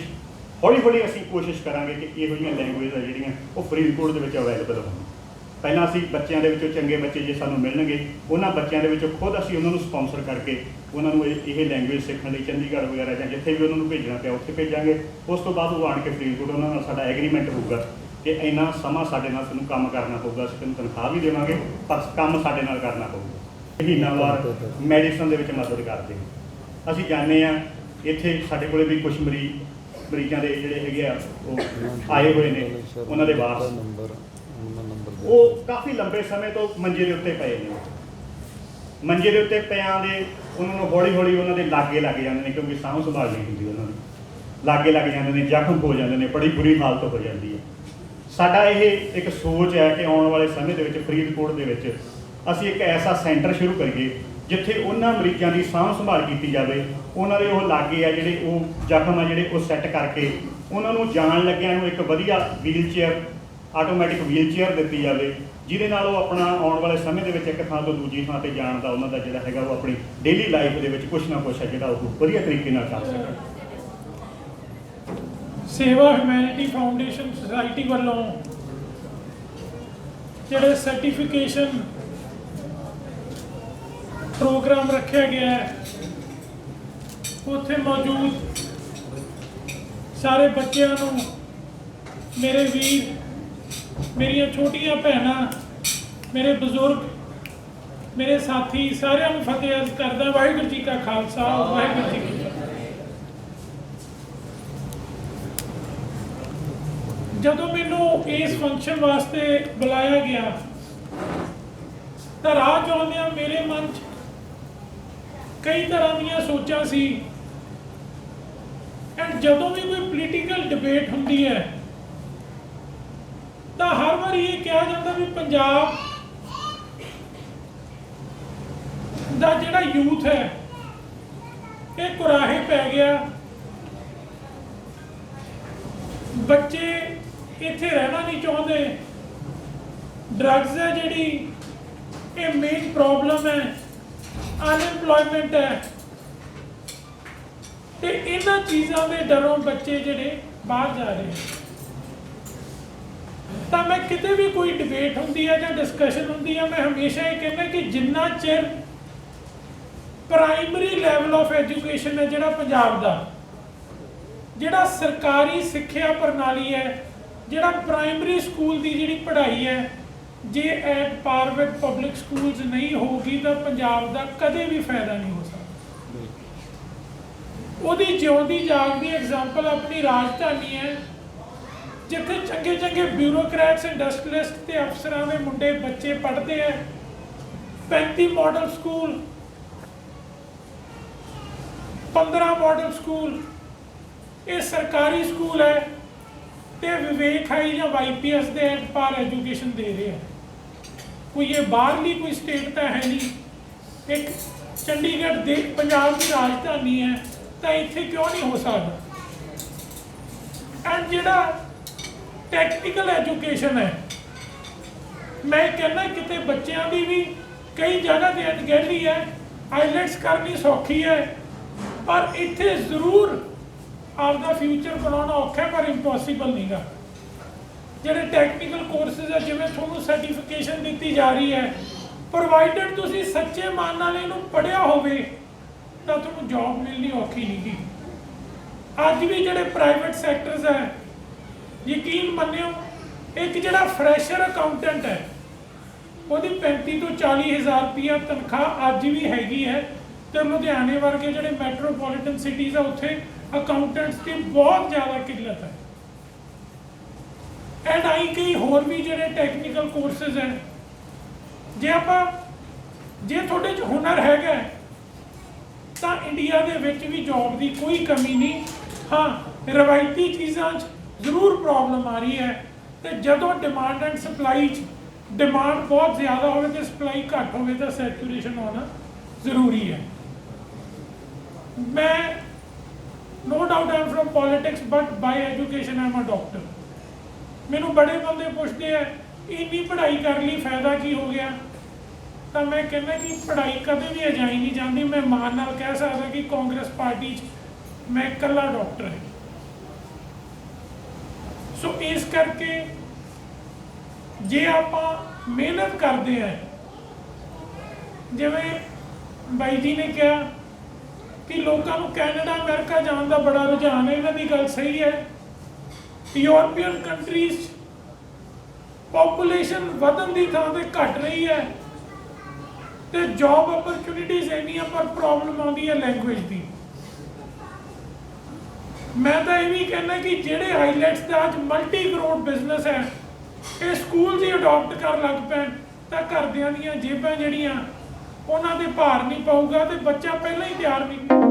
ਹੌਲੀ ਹੌਲੀ ਅਸੀਂ ਕੋਸ਼ਿਸ਼ ਕਰਾਂਗੇ ਕਿ ਇਹੋ ਜਿਹੀਆਂ ਲੈਂਗੁਏਜ ਆ ਜਿਹੜੀਆਂ ਉਹ ਫਰੀਦਕੋਟ ਦੇ ਵਿੱਚ ਅਵੇਲੇਬਲ ਹੋਣ। ਪਹਿਲਾਂ ਅਸੀਂ ਬੱਚਿਆਂ ਦੇ ਵਿੱਚੋਂ ਚੰਗੇ ਬੱਚੇ ਜੇ ਸਾਨੂੰ ਮਿਲਣਗੇ, ਉਹਨਾਂ ਬੱਚਿਆਂ ਦੇ ਵਿੱਚੋਂ ਖੁਦ ਅਸੀਂ ਉਹਨਾਂ ਨੂੰ ਸਪਾਂਸਰ ਕਰਕੇ ਉਹਨਾਂ ਨੂੰ ਇਹ ਲੈਂਗੁਏਜ ਸਿੱਖਣ ਲਈ ਚੰਡੀਗੜ੍ਹ ਵਗੈਰਾ ਜਾਂ ਜਿੱਥੇ ਵੀ ਉਹਨਾਂ ਨੂੰ ਭੇਜਣਾ ਪਿਆ ਉੱਥੇ ਭੇਜਾਂਗੇ। ਉਸ ਤੋਂ ਬਾਅਦ ਉਹ ਆਣ ਕੇ ਫਰੀਦਕੋਟ ਉਹਨਾਂ ਨਾਲ ਸਾਡਾ ਐਗਰੀਮੈਂਟ ਹੋਊਗਾ ਕਿ ਇੰਨਾ ਸਮਾਂ ਸਾਡੇ ਨਾਲ ਤੁਹਾਨੂੰ ਕੰਮ ਕਰਨਾ ਪਊਗਾ, ਅਸੀਂ ਤੁਹਾਨੂੰ ਤਨਖਾਹ ਵੀ ਦੇਵਾਂਗੇ ਪਰ ਕੰਮ ਸਾਡੇ ਨਾਲ ਕਰਨਾ ਪਊਗਾ। ਮਹੀਨਾਵਾਰ ਮੈਡੀਸਨ ਦੇ ਵਿੱਚ ਮਦਦ ਕਰਦੇ ਹਾਂ। ਅਸੀਂ ਜਾਣਦੇ ਹਾਂ ਇੱਥੇ ਸਾਡੇ ਕੋਲੇ ਵੀ ਕੁਛ ਮਰੀਜ਼ਾਂ ਦੇ ਜਿਹੜੇ ਹੈਗੇ ਆ ਉਹ ਆਏ ਹੋਏ ਨੇ, ਉਹਨਾਂ ਦੇ ਵਾਰਸ ਉਹ ਕਾਫੀ ਲੰਬੇ ਸਮੇਂ ਤੋਂ ਮੰਜੇ ਦੇ ਉੱਤੇ ਪਏ ਨੇ। ਮੰਜੇ ਦੇ ਉੱਤੇ ਪਿਆਂ ਦੇ ਉਹਨਾਂ ਨੂੰ ਹੌਲੀ ਹੌਲੀ ਉਹਨਾਂ ਦੇ ਲਾਗੇ ਲੱਗ ਜਾਂਦੇ ਨੇ, ਕਿਉਂਕਿ ਸਾਂਭ ਸੰਭਾਲ ਨਹੀਂ ਹੁੰਦੀ ਉਹਨਾਂ ਦੀ, ਲਾਗੇ ਲੱਗ ਜਾਂਦੇ ਨੇ, ਜ਼ਖਮ ਹੋ ਜਾਂਦੇ ਨੇ, ਬੜੀ ਬੁਰੀ ਹਾਲਤ ਹੋ ਜਾਂਦੀ ਹੈ। ਸਾਡਾ ਇਹ ਇੱਕ ਸੋਚ ਹੈ ਕਿ ਆਉਣ ਵਾਲੇ ਸਮੇਂ ਦੇ ਵਿੱਚ ਫਰੀਦਕੋਟ ਦੇ ਵਿੱਚ ਅਸੀਂ ਇੱਕ ਐਸਾ ਸੈਂਟਰ ਸ਼ੁਰੂ ਕਰੀਏ ਜਿੱਥੇ ਉਹਨਾਂ ਮਰੀਜ਼ਾਂ ਦੀ ਸਾਂਭ ਸੰਭਾਲ ਕੀਤੀ ਜਾਵੇ, ਉਹਨਾਂ ਦੇ ਉਹ ਲਾਗੇ ਆ ਜਿਹੜੇ ਉਹ ਜ਼ਖਮ ਆ ਜਿਹੜੇ ਉਹ ਸੈੱਟ ਕਰਕੇ ਉਹਨਾਂ ਨੂੰ ਜਾਣ ਲੱਗਿਆਂ ਨੂੰ ਇੱਕ ਵਧੀਆ wheelchair, automatic wheelchair ਦਿੱਤੀ ਜਾਵੇ, ਜਿਹਦੇ ਨਾਲ ਉਹ ਆਪਣਾ ਆਉਣ ਵਾਲੇ ਸਮੇਂ ਦੇ ਵਿੱਚ ਇੱਕ ਥਾਂ ਤੋਂ ਦੂਜੀ ਥਾਂ ਤੇ ਜਾਣ ਦਾ ਉਹਨਾਂ ਦਾ ਜਿਹੜਾ ਹੈਗਾ ਉਹ ਆਪਣੀ ਡੇਲੀ ਲਾਈਫ ਦੇ ਵਿੱਚ ਕੁਛ ਨਾ ਕੁਛ ਹੈ ਜਿਹੜਾ ਉਹ ਵਧੀਆ ਤਰੀਕੇ ਨਾਲ ਕਰ ਸਕਣ। ਸੇਵਾ ਹਿਊਮੈਨਿਟੀ ਫਾਊਂਡੇਸ਼ਨ ਸੁਸਾਇਟੀ ਵੱਲੋਂ ਜਿਹੜੇ ਸਰਟੀਫਿਕੇਸ਼ਨ ਪ੍ਰੋਗਰਾਮ ਰੱਖਿਆ ਗਿਆ ਹੈ, ਉੱਥੇ ਮੌਜੂਦ ਸਾਰੇ ਬੱਚਿਆਂ ਨੂੰ ਮੇਰੇ ਵੀਰ, ਮੇਰੀਆਂ ਛੋਟੀਆਂ ਭੈਣਾਂ, ਮੇਰੇ ਬਜ਼ੁਰਗ, ਮੇਰੇ ਸਾਥੀ ਸਾਰਿਆਂ ਨੂੰ ਫਤਿਹ ਅਰਜ਼ ਕਰਦਾ। ਵਾਹਿਗੁਰੂ ਜੀ ਕਾ ਖਾਲਸਾ, ਵਾਹਿਗੁਰੂ ਜੀ ਕੀ ਫਤਿਹ। ਜਦੋਂ ਮੈਨੂੰ ਇਸ ਫੰਕਸ਼ਨ ਵਾਸਤੇ ਬੁਲਾਇਆ ਗਿਆ ਤਾਂ ਰਾਹ ਚਾਹੁੰਦਿਆਂ ਮੇਰੇ ਮਨ 'ਚ ਕਈ ਤਰ੍ਹਾਂ ਦੀਆਂ ਸੋਚਾਂ ਸੀ। ਐਂਡ ਜਦੋਂ ਵੀ ਕੋਈ ਪੋਲੀਟੀਕਲ ਡਿਬੇਟ ਹੁੰਦੀ ਹੈ ਤਾਂ ਹਰ ਵਾਰੀ ਇਹ ਕਿਹਾ ਜਾਂਦਾ ਵੀ ਪੰਜਾਬ ਦਾ ਜਿਹੜਾ ਯੂਥ ਹੈ ਇਹ ਕੁਰਾਹੇ ਪੈ ਗਿਆ, ਬੱਚੇ ਇੱਥੇ ਰਹਿਣਾ ਨਹੀਂ ਚਾਹੁੰਦੇ, ਡਰੱਗਸ ਹੈ ਜਿਹੜੀ ਇਹ ਮੇਨ ਪ੍ਰੋਬਲਮ ਹੈ, ਅਨਐਮਪਲੋਇਮੈਂਟ ਹੈ, ਤੇ ਇਹਨਾਂ ਚੀਜ਼ਾਂ ਦੇ ਡਰੋਂ ਬੱਚੇ ਜਿਹੜੇ ਬਾਹਰ ਜਾ ਰਹੇ। ਤਾਂ ਮੈਂ ਕਿਤੇ ਵੀ ਕੋਈ ਡਿਬੇਟ ਹੁੰਦੀ ਹੈ ਜਾਂ ਡਿਸਕਸ਼ਨ ਹੁੰਦੀ ਹੈ, ਮੈਂ ਹਮੇਸ਼ਾ ਇਹ ਕਹਿੰਦਾ ਕਿ ਜਿੰਨਾ ਚਿਰ ਪ੍ਰਾਇਮਰੀ ਲੈਵਲ ਆਫ ਐਜੂਕੇਸ਼ਨ ਹੈ ਜਿਹੜਾ ਪੰਜਾਬ ਦਾ, ਜਿਹੜਾ ਸਰਕਾਰੀ ਸਿੱਖਿਆ ਪ੍ਰਣਾਲੀ ਹੈ, ਜਿਹੜਾ ਪ੍ਰਾਇਮਰੀ ਸਕੂਲ ਦੀ ਜਿਹੜੀ ਪੜ੍ਹਾਈ ਹੈ, ਜੇ ਐਟ ਪਾਰ ਵਿਦ ਪਬਲਿਕ ਸਕੂਲਸ ਨਹੀਂ ਹੋਊਗੀ ਤਾਂ ਪੰਜਾਬ ਦਾ ਕਦੇ ਵੀ ਫਾਇਦਾ ਨਹੀਂ ਹੋ ਸਕਦਾ। ਉਹਦੀ ਜਿਉਂਦੀ ਜਾਗਦੀ ਐਗਜ਼ਾਮਪਲ ਆਪਣੀ ਰਾਜਧਾਨੀ ਹੈ, ਜਿੱਥੇ ਚੰਗੇ ਚੰਗੇ ਬਿਊਰੋਕਰੈਟਸ, ਇੰਡਸਟਰੀਅਲਿਸਟ ਤੇ ਅਫਸਰਾਂ ਦੇ ਮੁੰਡੇ ਬੱਚੇ ਪੜ੍ਹਦੇ ਹੈ। 35 ਮਾਡਲ ਸਕੂਲ, 15 ਮਾਡਲ ਸਕੂਲ ਇਹ ਸਰਕਾਰੀ ਸਕੂਲ ਹੈ ਤੇ ਵਿਵੇਕ ਹਾਈ ਜਾਂ YPS ਦੇ ਐਟ ਪਾਰ ਐਜੂਕੇਸ਼ਨ ਦੇ ਰਹੇ ਆ। ਕੋਈ ਇਹ ਬਾਹਰਲੀ ਕੋਈ ਸਟੇਟ ਤਾਂ ਹੈ ਨਹੀਂ, ਇੱਕ ਚੰਡੀਗੜ੍ਹ ਦੇ ਪੰਜਾਬ ਦੀ ਰਾਜਧਾਨੀ ਹੈ, ਤਾਂ ਇੱਥੇ ਕਿਉਂ ਨਹੀਂ ਹੋ ਸਕਦਾ। ਐਂਡ ਜਿਹੜਾ ਟੈਕਨੀਕਲ ਐਜੂਕੇਸ਼ਨ ਹੈ, ਮੈਂ ਕਹਿੰਦਾ ਕਿਤੇ ਬੱਚਿਆਂ ਦੀ ਵੀ ਕਈ ਜਗ੍ਹਾ ਤੇ ਅਣਗਹਿਲੀ ਹੈ, ਆਈਲੈਟਸ ਕਰਨੀ ਸੌਖੀ ਹੈ ਪਰ ਇੱਥੇ ਜ਼ਰੂਰ ਆਪਦਾ ਫਿਊਚਰ ਬਣਾਉਣਾ ਔਖਾ ਪਰ ਇੰਪੋਸੀਬਲ ਨਹੀਂਗਾ। ਜਿਹੜੇ ਟੈਕਨੀਕਲ ਕੋਰਸਿਸ ਹੈ, ਜਿਵੇਂ ਤੁਹਾਨੂੰ ਸਰਟੀਫਿਕੇਸ਼ਨ ਦਿੱਤੀ ਜਾ ਰਹੀ ਹੈ, ਪ੍ਰੋਵਾਈਡਡ ਤੁਸੀਂ ਸੱਚੇ ਮਨ ਨਾਲ ਇਹਨੂੰ ਪੜ੍ਹਿਆ ਹੋਵੇ ਤਾਂ ਤੁਹਾਨੂੰ ਜੌਬ ਮਿਲਣੀ ਔਖੀ ਨਹੀਂ ਗੀ। ਅੱਜ ਵੀ ਜਿਹੜੇ ਪ੍ਰਾਈਵੇਟ ਸੈਕਟਰਸ ਹੈ, ਯਕੀਨ ਮੰਨਿਓ, ਇੱਕ ਜਿਹੜਾ ਫਰੈਸ਼ਰ ਅਕਾਊਂਟੈਂਟ ਹੈ ਉਹਦੀ 35 ਤੋਂ 40 ਹਜ਼ਾਰ ਰੁਪਈਆ ਤਨਖਾਹ ਅੱਜ ਵੀ ਹੈਗੀ ਹੈ, ਤੇ ਲੁਧਿਆਣੇ ਵਰਗੇ ਜਿਹੜੇ ਮੈਟਰੋਪੋਲੀਟਨ ਸਿਟੀਜ਼ ਆ ਉੱਥੇ ਅਕਾਊਂਟੈਂਟਸ ਦੀ ਬਹੁਤ ਜ਼ਿਆਦਾ ਕਿੱਲਤ ਹੈ। ਐਂਡ ਆਈ ਕਈ ਹੋਰ ਵੀ ਜਿਹੜੇ ਟੈਕਨੀਕਲ ਕੋਰਸਿਸ ਹੈ, ਜੇ ਤੁਹਾਡੇ 'ਚ ਹੁਨਰ ਹੈਗਾ ਤਾਂ ਇੰਡੀਆ ਦੇ ਵਿੱਚ ਵੀ ਜੌਬ ਦੀ ਕੋਈ ਕਮੀ ਨਹੀਂ। ਹਾਂ, ਰਵਾਇਤੀ ਚੀਜ਼ਾਂ 'ਚ ਜ਼ਰੂਰ ਪ੍ਰੋਬਲਮ ਆ ਰਹੀ ਹੈ, ਤੇ ਜਦੋਂ ਡਿਮਾਂਡ ਐਂਡ ਸਪਲਾਈ 'ਚ ਡਿਮਾਂਡ ਬਹੁਤ ਜ਼ਿਆਦਾ ਹੋਵੇ ਤੇ ਸਪਲਾਈ ਘੱਟ ਹੋਵੇ ਤਾਂ ਸੈਚੂਰੇਸ਼ਨ ਹੋਣਾ ਜ਼ਰੂਰੀ ਹੈ। ਮੈਂ no doubt I'm from politics but by education I'm a doctor। ਮੈਨੂੰ ਬੜੇ ਬੰਦੇ ਪੁੱਛਦੇ ਆ ਇੰਨੀ ਪੜ੍ਹਾਈ ਕਰ ਲਈ ਫਾਇਦਾ ਕੀ ਹੋ ਗਿਆ, ਤਾਂ ਮੈਂ ਕਹਿੰਦਾ ਕਿ ਪੜ੍ਹਾਈ ਕਦੇ ਵੀ ਅਜਾਈ ਨਹੀਂ ਜਾਂਦੀ। ਮੈਂ ਮਾਣ ਨਾਲ ਕਹਿ ਸਕਦਾ ਕਿ ਕਾਂਗਰਸ ਪਾਰਟੀ 'ਚ ਮੈਂ ਇਕੱਲਾ ਡਾਕਟਰ ਹਾਂ। ਸੋ ਇਸ ਕਰਕੇ ਜੇ ਆਪਾਂ ਮਿਹਨਤ ਕਰਦੇ ਹਾਂ, ਜਿਵੇਂ ਬਾਈ ਜੀ ਨੇ ਕਿਹਾ ਕਿ ਲੋਕਾਂ ਨੂੰ ਕੈਨੇਡਾ ਅਮਰੀਕਾ ਜਾਣ ਦਾ ਬੜਾ ਰੁਝਾਨ ਹੈ, ਇਹਨਾਂ ਦੀ ਗੱਲ ਸਹੀ ਹੈ। ਯੂਰਪੀਅਨ ਕੰਟਰੀਜ਼ ਪੋਪੂਲੇਸ਼ਨ ਵਧਣ ਦੀ ਥਾਂ ਤੇ ਘਟ ਰਹੀ ਹੈ ਤੇ ਜੌਬ ਅਪਰਚੁਨਿਟੀਜ਼ ਇੰਨੀਆਂ, ਪਰ ਪ੍ਰੋਬਲਮ ਆਉਂਦੀ ਹੈ ਲੈਂਗੁਏਜ ਦੀ। ਮੈਂ ਤਾਂ ਇਹ ਵੀ ਕਹਿੰਦਾ ਕਿ ਜਿਹੜੇ ਆਈਲੈਟਸ ਦਾ ਅੱਜ ਮਲਟੀ ਕਰੋੜ ਬਿਜ਼ਨਸ ਹੈ, ਇਹ ਸਕੂਲ ਹੀ ਅਡਾਪਟ ਕਰਨ ਲੱਗ ਪੈਣ ਤਾਂ ਘਰਦਿਆਂ ਦੀਆਂ ਜੇਬਾਂ ਜਿਹੜੀਆਂ ਉਹਨਾਂ ਦੇ ਭਾਰ ਨਹੀਂ ਪਊਗਾ ਤੇ ਬੱਚਾ ਪਹਿਲਾਂ ਹੀ ਤਿਆਰ ਨਹੀਂ।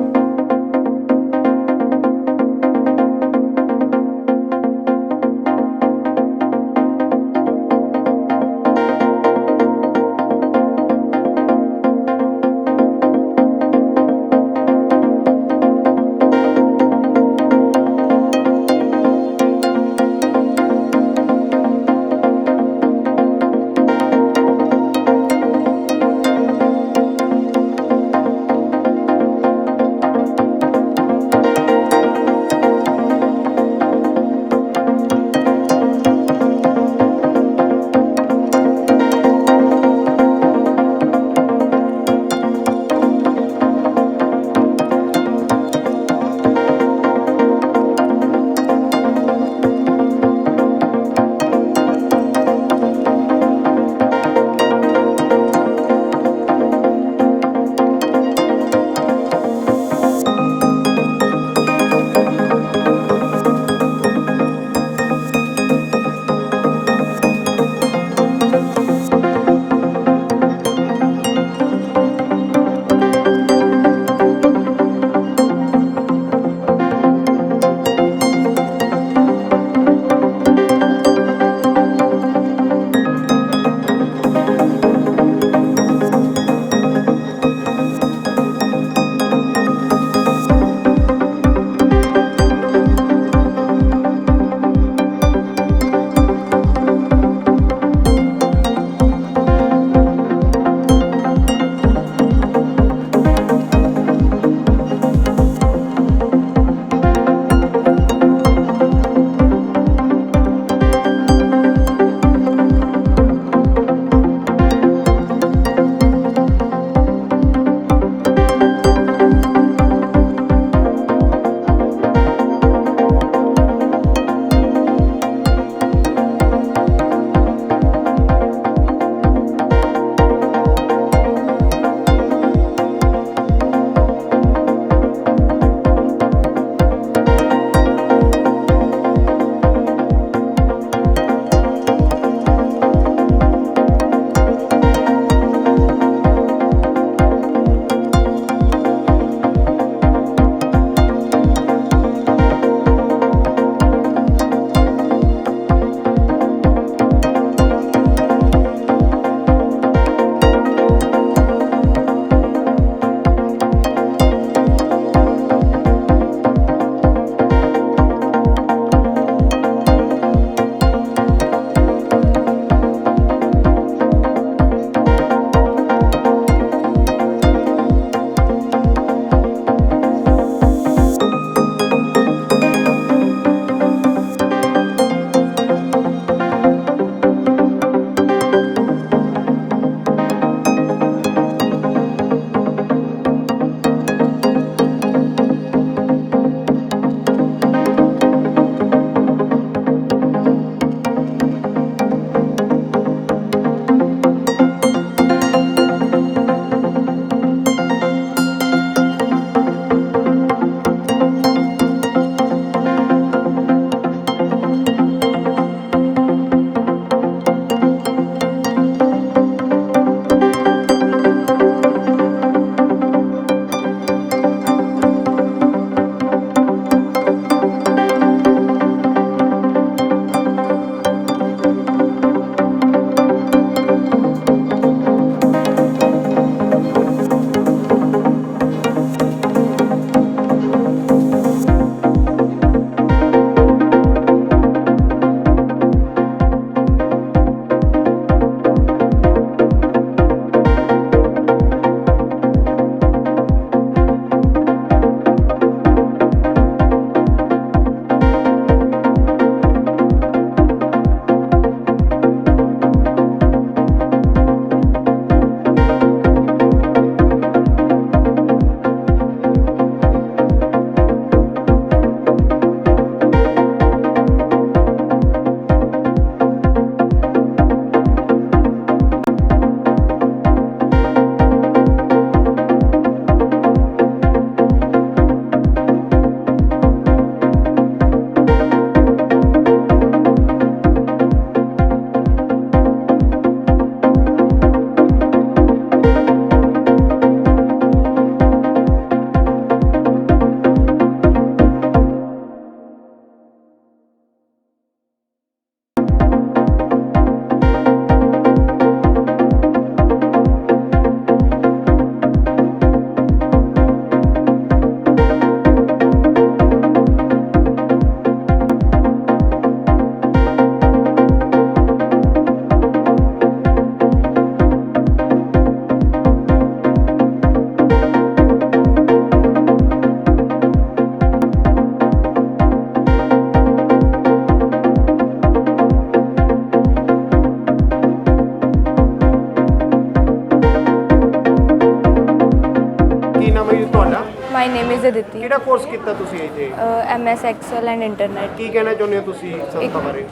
My name is Aditi. ਕਿਹੜਾ ਕੋਰਸ ਕੀਤਾ ਤੁਸੀਂ ਇੱਥੇ? MS excel and internet. ਕੀ ਕਹਿਣਾ ਚਾਹੁੰਦੇ ਹੋ ਤੁਸੀਂ ਸੰਸਥਾ ਬਾਰੇ?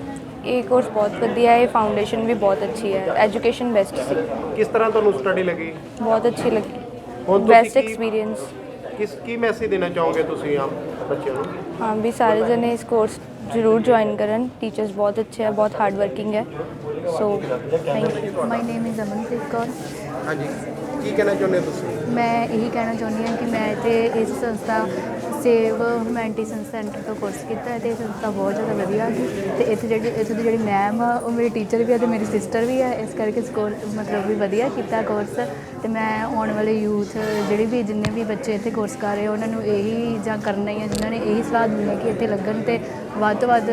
ਇਹ ਕੋਰਸ ਬਹੁਤ ਵਧੀਆ ਹੈ, ਫਾਊਂਡੇਸ਼ਨ ਵੀ ਬਹੁਤ ਅੱਛੀ ਹੈ, ਐਜੂਕੇਸ਼ਨ ਬੈਸਟ ਸੀ। ਕਿਸ ਤਰ੍ਹਾਂ ਤੁਹਾਨੂੰ ਸਟੱਡੀ ਲੱਗੀ? ਬਹੁਤ ਅੱਛੀ ਲੱਗੀ, ਹੁਣ ਬੈਸਟ ਤੁਸੀਂ ਐਕਸਪੀਰੀਅੰਸ। ਕੀ ਮੈਸੇਜ ਦੇਣਾ ਚਾਹੋਗੇ ਤੁਸੀਂ ਆਮ ਬੱਚਿਆਂ ਨੂੰ? ਹਾਂ ਵੀ ਸਾਰੇ ਜਣੇ ਇਸ ਕੋਰਸ ਜ਼ਰੂਰ ਜੁਆਇਨ ਕਰਨ। ਟੀਚਰਸ ਬਹੁਤ ਅੱਛੇ ਹੈ, ਬਹੁਤ ਹਾਰਡ ਵਰਕਿੰਗ ਹੈ। So thank you. My name is Amanpreet Kaur. ਹਾਂਜੀ, ਕੀ ਕਹਿਣਾ ਚਾਹੁੰਦੇ ਹੋ ਤੁਸੀਂ? ਮੈਂ ਇਹੀ ਕਹਿਣਾ ਚਾਹੁੰਦੀ ਹਾਂ ਕਿ ਮੈਂ ਇੱਥੇ ਇਸ ਸੰਸਥਾ ਸੇਵ ਹਿਊਮੈਨਿਟੀ ਸੈਂਟਰ ਤੋਂ ਕੋਰਸ ਕੀਤਾ ਹੈ ਅਤੇ ਇਹ ਸੰਸਥਾ ਬਹੁਤ ਜ਼ਿਆਦਾ ਵਧੀਆ ਹੈ। ਅਤੇ ਇੱਥੇ ਦੀ ਜਿਹੜੀ ਮੈਮ ਆ ਉਹ ਮੇਰੀ ਟੀਚਰ ਵੀ ਹੈ ਅਤੇ ਮੇਰੀ ਸਿਸਟਰ ਵੀ ਹੈ, ਇਸ ਕਰਕੇ ਮਤਲਬ ਵੀ ਵਧੀਆ ਕੀਤਾ ਕੋਰਸ। ਅਤੇ ਮੈਂ ਆਉਣ ਵਾਲੇ ਯੂਥ ਜਿਹੜੇ ਵੀ ਜਿੰਨੇ ਵੀ ਬੱਚੇ ਇੱਥੇ ਕੋਰਸ ਕਰ ਰਹੇ ਉਹਨਾਂ ਨੂੰ ਇਹੀ ਜਾਂ ਕਰਨਾ ਹੀ ਹੈ, ਜਿਨ੍ਹਾਂ ਨੇ ਇਹੀ ਸਲਾਹ ਦਿੰਦੀ ਹੈ ਕਿ ਇੱਥੇ ਲੱਗਣ ਅਤੇ ਵੱਧ ਤੋਂ ਵੱਧ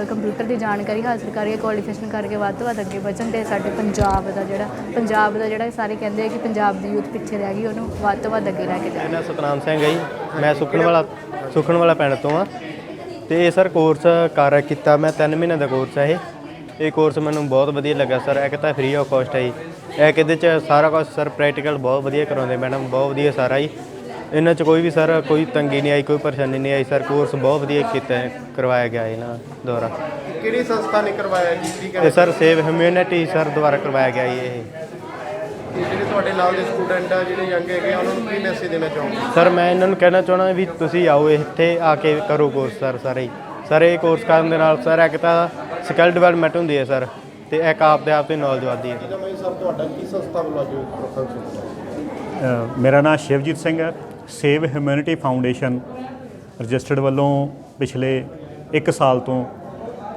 ਕੰਪਿਊਟਰ ਦੀ ਜਾਣਕਾਰੀ ਹਾਸਲ ਕਰਕੇ ਕੁਆਲੀਫਿਕੇਸ਼ਨ ਕਰਕੇ ਵੱਧ ਤੋਂ ਵੱਧ ਅੱਗੇ ਵਧਣ। ਅਤੇ ਸਾਡੇ ਪੰਜਾਬ ਦਾ ਜਿਹੜਾ ਸਾਰੇ ਕਹਿੰਦੇ ਆ ਕਿ ਪੰਜਾਬ ਦੀ ਯੂਥ ਪਿੱਛੇ ਰਹਿ ਗਈ, ਉਹਨੂੰ ਵੱਧ ਤੋਂ ਵੱਧ ਅੱਗੇ ਲੈ ਕੇ ਜਾਣਾ। ਮੇਰਾ ਸਤਨਾਮ ਸਿੰਘ ਹੈ ਜੀ, ਮੈਂ ਸੁਖਣ ਵਾਲਾ ਪਿੰਡ ਤੋਂ ਆ। ਅਤੇ ਇਹ ਸਰ ਕੋਰਸ ਕੀਤਾ ਮੈਂ 3 ਮਹੀਨਿਆਂ ਦਾ ਕੋਰਸ ਹੈ ਇਹ ਕੋਰਸ ਮੈਨੂੰ ਬਹੁਤ ਵਧੀਆ ਲੱਗਾ ਸਰ। ਇੱਕ ਤਾਂ ਫ੍ਰੀ ਆਫ ਕਾਸਟ ਹੈ ਜੀ, ਇੱਕ ਇਹਦੇ 'ਚ ਸਾਰਾ ਕੁਛ ਸਰ ਪ੍ਰੈਕਟੀਕਲ ਬਹੁਤ ਵਧੀਆ ਕਰਾਉਂਦੇ ਮੈਡਮ, ਬਹੁਤ ਵਧੀਆ ਸਾਰਾ ਜੀ। ਇਹਨਾਂ 'ਚ ਕੋਈ ਵੀ ਸਰ ਕੋਈ ਤੰਗੀ ਨਹੀਂ ਆਈ, ਕੋਈ ਪਰੇਸ਼ਾਨੀ ਨਹੀਂ ਆਈ ਸਰ। ਕੋਰਸ ਬਹੁਤ ਵਧੀਆ ਕਰਵਾਇਆ ਗਿਆ ਇਹਨਾਂ ਦੁਆਰਾ। ਕਿਹੜੀ ਸੰਸਥਾ ਨੇ ਕਰਵਾਇਆ ਜੀ? ਠੀਕ ਹੈ ਇਹ ਸਰ ਸੇਵ ਹਿਊਮੈਨਿਟੀ ਸਰ ਦੁਆਰਾ ਕਰਵਾਇਆ ਗਿਆ ਜੀ ਇਹ। ਜਿਹੜੇ ਤੁਹਾਡੇ ਨਾਲ ਦੇ ਸਟੂਡੈਂਟ ਆ ਜਿਹੜੇ ਯੰਗ ਹੈਗੇ ਉਹਨਾਂ ਨੂੰ ਕੀ ਮੈਸੇਜ ਦੇਣਾ ਚਾਹੋਗੇ? ਸਰ ਮੈਂ ਇਹਨਾਂ ਨੂੰ ਕਹਿਣਾ ਚਾਹੁੰਦਾ ਵੀ ਤੁਸੀਂ ਆਓ ਇੱਥੇ ਆ ਕੇ ਕਰੋ ਕੋਰਸ ਸਰ ਸਾਰੇ ਹੀ। ਸਰ ਇਹ ਕੋਰਸ ਕਰਨ ਦੇ ਨਾਲ ਸਰ ਇੱਕ ਤਾਂ ਸਕਿੱਲ ਡਿਵੈਲਪਮੈਂਟ ਹੁੰਦੀ ਹੈ ਸਰ, ਅਤੇ ਇੱਕ ਆਪ ਤੇ ਨੌਲੇਜ ਵੱਧਦੀ ਹੈ। ਸਰ ਤੁਹਾਡਾ ਕੀ ਸੰਸਥਾ ਵੱਲੋਂ ਜੋ ਪ੍ਰੋਫੈਸਰ? ਮੇਰਾ ਨਾਮ ਸ਼ਿਵਜੀਤ ਸਿੰਘ ਹੈ। ਸੇਵ ਹਿਊਮੈਨਿਟੀ ਫਾਊਂਡੇਸ਼ਨ ਰਜਿਸਟਰਡ ਵੱਲੋਂ ਪਿਛਲੇ 1 ਸਾਲ ਤੋਂ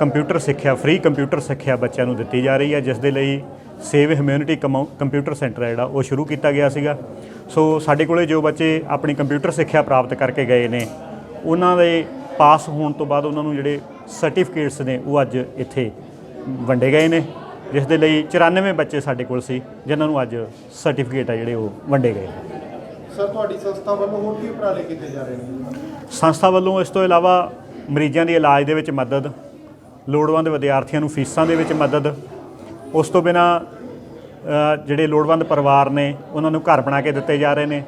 ਕੰਪਿਊਟਰ ਸਿੱਖਿਆ, ਫ੍ਰੀ ਕੰਪਿਊਟਰ ਸਿੱਖਿਆ ਬੱਚਿਆਂ ਨੂੰ ਦਿੱਤੀ ਜਾ ਰਹੀ ਹੈ, ਜਿਸ ਦੇ ਲਈ ਸੇਵ ਹਿਊਮੈਨਿਟੀ ਕੰਪਿਊਟਰ ਸੈਂਟਰ ਹੈ ਜਿਹੜਾ ਉਹ ਸ਼ੁਰੂ ਕੀਤਾ ਗਿਆ ਸੀਗਾ। ਸੋ ਸਾਡੇ ਕੋਲੇ ਜੋ ਬੱਚੇ ਆਪਣੀ ਕੰਪਿਊਟਰ ਸਿੱਖਿਆ ਪ੍ਰਾਪਤ ਕਰਕੇ ਗਏ ਨੇ, ਉਹਨਾਂ ਦੇ ਪਾਸ ਹੋਣ ਤੋਂ ਬਾਅਦ ਉਹਨਾਂ ਨੂੰ ਜਿਹੜੇ ਸਰਟੀਫਿਕੇਟਸ ਨੇ ਉਹ ਅੱਜ ਇੱਥੇ ਵੰਡੇ ਗਏ ਨੇ, ਜਿਸ ਦੇ ਲਈ 94 ਬੱਚੇ ਸਾਡੇ ਕੋਲ ਸੀ ਜਿਨ੍ਹਾਂ ਨੂੰ ਅੱਜ ਸਰਟੀਫਿਕੇਟ ਆ ਜਿਹੜੇ ਉਹ ਵੰਡੇ ਗਏ। ਸਰ ਤੁਹਾਡੀ ਸੰਸਥਾ ਵੱਲੋਂ ਹੋਰ ਕੀ ਉਪਰਾਲੇ ਕੀਤੇ ਜਾ ਰਹੇ ਨੇ? ਸੰਸਥਾ ਵੱਲੋਂ ਇਸ ਤੋਂ ਇਲਾਵਾ ਮਰੀਜ਼ਾਂ ਦੀ ਇਲਾਜ ਦੇ ਵਿੱਚ ਮਦਦ, ਲੋੜਵੰਦ ਵਿਦਿਆਰਥੀਆਂ ਨੂੰ ਫੀਸਾਂ ਦੇ ਵਿੱਚ ਮਦਦ, ਉਸ ਤੋਂ ਬਿਨਾਂ ਜਿਹੜੇ ਲੋੜਵੰਦ ਪਰਿਵਾਰ ਨੇ ਉਹਨਾਂ ਨੂੰ ਘਰ ਬਣਾ ਕੇ ਦਿੱਤੇ ਜਾ ਰਹੇ ਨੇ।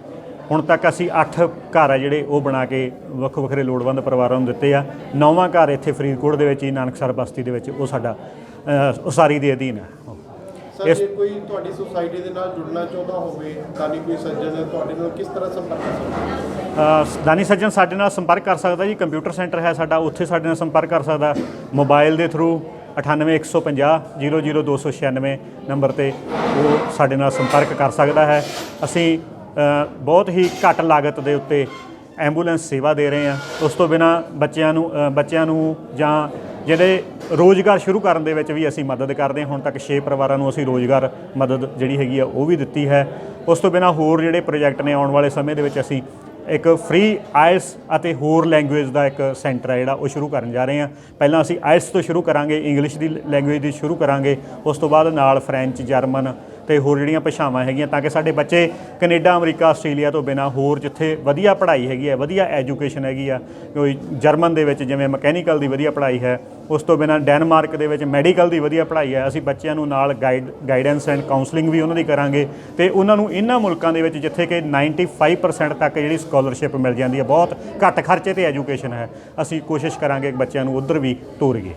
ਹੁਣ ਤੱਕ ਅਸੀਂ 8 ਘਰ ਆ ਜਿਹੜੇ ਉਹ ਬਣਾ ਕੇ ਵੱਖ ਵੱਖਰੇ ਲੋੜਵੰਦ ਪਰਿਵਾਰਾਂ ਨੂੰ ਦਿੱਤੇ ਆ। 9ਵਾਂ ਘਰ ਇੱਥੇ ਫਰੀਦਕੋਟ ਦੇ ਵਿੱਚ ਹੀ ਨਾਨਕਸਰ ਬਸਤੀ ਦੇ ਵਿੱਚ ਉਹ ਸਾਡਾ ਉਸਾਰੀ ਦੇ ਅਧੀਨ ਹੈ। ਸਰ ਜੇ ਕੋਈ ਤੁਹਾਡੀ ਸੁਸਾਇਟੀ ਦੇ ਨਾਲ ਜੁੜਨਾ ਚਾਹੁੰਦਾ ਹੋਵੇ, ਦਾਨੀ ਕੋਈ ਸੱਜਣ ਤੁਹਾਡੇ ਨਾਲ ਕਿਸ ਤਰ੍ਹਾਂ ਸੰਪਰਕ ਕਰ ਸਕਦਾ? ਦਾਨੀ ਸੱਜਣ ਸਾਡੇ ਨਾਲ ਸੰਪਰਕ ਕਰ ਸਕਦਾ ਜੀ। ਕੰਪਿਊਟਰ ਸੈਂਟਰ ਹੈ ਸਾਡਾ, ਉੱਥੇ ਸਾਡੇ ਨਾਲ ਸੰਪਰਕ ਕਰ ਸਕਦਾ। ਮੋਬਾਈਲ ਦੇ ਥਰੂ 98 150 00296 ਨੰਬਰ 'ਤੇ ਉਹ ਸਾਡੇ ਨਾਲ ਸੰਪਰਕ ਕਰ ਸਕਦਾ ਹੈ। ਅਸੀਂ ਬਹੁਤ ਹੀ ਘੱਟ ਲਾਗਤ ਦੇ ਉੱਤੇ ਐਂਬੂਲੈਂਸ ਸੇਵਾ ਦੇ ਰਹੇ ਹਾਂ। ਉਸ ਤੋਂ ਬਿਨਾਂ ਬੱਚਿਆਂ ਨੂੰ ਜਾਂ ਜਿਹੜੇ ਰੋਜ਼ਗਾਰ ਸ਼ੁਰੂ ਕਰਨ ਦੇ ਵਿੱਚ ਵੀ ਅਸੀਂ ਮਦਦ ਕਰਦੇ ਹਾਂ। ਹੁਣ ਤੱਕ 6 ਪਰਿਵਾਰਾਂ ਨੂੰ ਅਸੀਂ ਰੋਜ਼ਗਾਰ ਮਦਦ ਜਿਹੜੀ ਹੈਗੀ ਆ ਉਹ ਵੀ ਦਿੱਤੀ ਹੈ। ਉਸ ਤੋਂ ਬਿਨਾਂ ਹੋਰ ਜਿਹੜੇ ਪ੍ਰੋਜੈਕਟ ਨੇ ਆਉਣ ਵਾਲੇ ਸਮੇਂ ਦੇ ਵਿੱਚ ਅਸੀਂ ਇੱਕ ਫ੍ਰੀ ਆਇਲਸ ਅਤੇ ਹੋਰ ਲੈਂਗੁਏਜ ਦਾ ਇੱਕ ਸੈਂਟਰ ਹੈ ਜਿਹੜਾ ਉਹ ਸ਼ੁਰੂ ਕਰਨ ਜਾ ਰਹੇ ਹਾਂ। ਪਹਿਲਾਂ ਅਸੀਂ ਆਇਲਸ ਤੋਂ ਸ਼ੁਰੂ ਕਰਾਂਗੇ, ਇੰਗਲਿਸ਼ ਦੀ ਲੈਂਗੁਏਜ ਦੀ ਸ਼ੁਰੂ ਕਰਾਂਗੇ, ਉਸ ਤੋਂ ਬਾਅਦ ਨਾਲ ਫਰੈਂਚ, ਜਰਮਨ ਅਤੇ ਹੋਰ ਜਿਹੜੀਆਂ ਭਾਸ਼ਾਵਾਂ ਹੈਗੀਆਂ, ਤਾਂ ਕਿ ਸਾਡੇ ਬੱਚੇ ਕੈਨੇਡਾ, ਅਮਰੀਕਾ, ਆਸਟ੍ਰੇਲੀਆ ਤੋਂ ਬਿਨਾਂ ਹੋਰ ਜਿੱਥੇ ਵਧੀਆ ਪੜ੍ਹਾਈ ਹੈਗੀ ਹੈ, ਵਧੀਆ ਐਜੂਕੇਸ਼ਨ ਹੈਗੀ ਆ, ਕੋਈ ਜਰਮਨ ਦੇ ਵਿੱਚ ਜਿਵੇਂ ਮਕੈਨੀਕਲ ਦੀ ਵਧੀਆ ਪੜ੍ਹਾਈ ਹੈ, ਉਸ ਤੋਂ ਬਿਨਾਂ ਡੈਨਮਾਰਕ ਦੇ ਵਿੱਚ ਮੈਡੀਕਲ ਦੀ ਵਧੀਆ ਪੜ੍ਹਾਈ ਹੈ, ਅਸੀਂ ਬੱਚਿਆਂ ਨੂੰ ਨਾਲ ਗਾਈਡੈਂਸ ਐਂਡ ਕਾਉਂਸਲਿੰਗ ਵੀ ਉਹਨਾਂ ਦੀ ਕਰਾਂਗੇ। ਅਤੇ ਉਹਨਾਂ ਨੂੰ ਇਹਨਾਂ ਮੁਲਕਾਂ ਦੇ ਵਿੱਚ ਜਿੱਥੇ ਕਿ 95% ਤੱਕ ਜਿਹੜੀ ਸਕਾਲਰਸ਼ਿਪ ਮਿਲ ਜਾਂਦੀ ਹੈ, ਬਹੁਤ ਘੱਟ ਖਰਚੇ 'ਤੇ ਐਜੂਕੇਸ਼ਨ ਹੈ, ਅਸੀਂ ਕੋਸ਼ਿਸ਼ ਕਰਾਂਗੇ ਬੱਚਿਆਂ ਨੂੰ ਉੱਧਰ ਵੀ ਤੋਰੀਏ।